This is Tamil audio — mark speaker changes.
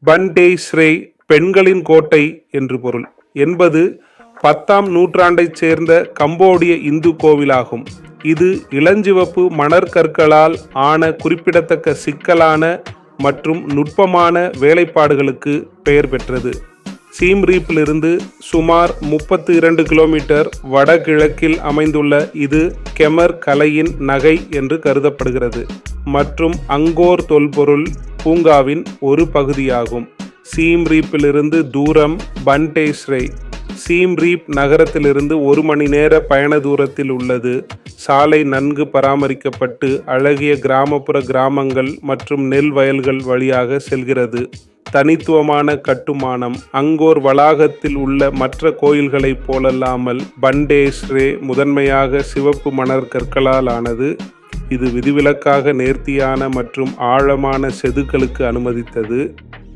Speaker 1: பண்டேஸ்ரே பெண்களின் கோட்டை என்று பொருள் என்பது 10ஆம் நூற்றாண்டைச் சேர்ந்த கம்போடிய இந்து கோவிலாகும். இது இளஞ்சிவப்பு மணற்கற்களால் ஆன குறிப்பிடத்தக்க சிக்கலான மற்றும் நுட்பமான வேலைப்பாடுகளுக்கு பெயர் பெற்றது. சீம் ரீப்பிலிருந்து சுமார் 32 கிலோமீட்டர் வடகிழக்கில் அமைந்துள்ள இது கெமர் கலையின் நகை என்று கருதப்படுகிறது மற்றும் அங்கோர் தொல்பொருள் பூங்காவின் ஒரு பகுதியாகும். சீம் ரீப்பிலிருந்து தூரம் பண்டேஸ்ரே சீம் ரீப் நகரத்திலிருந்து 1 மணி நேர பயண தூரத்தில் உள்ளது. சாலை நன்கு பராமரிக்கப்பட்டு அழகிய கிராமப்புற கிராமங்கள் மற்றும் நெல் வயல்கள் வழியாக செல்கிறது. தனித்துவமான கட்டுமானம் அங்கோர் வளாகத்தில் உள்ள மற்ற கோயில்களைப் போலல்லாமல் பண்டேஸ்ரே முதன்மையாக சிவப்பு மணற்கற்களால் ஆனது. இது விதிவிலக்காக நேர்த்தியான மற்றும் ஆழமான செதுக்கலுக்கு அனுமதித்தது.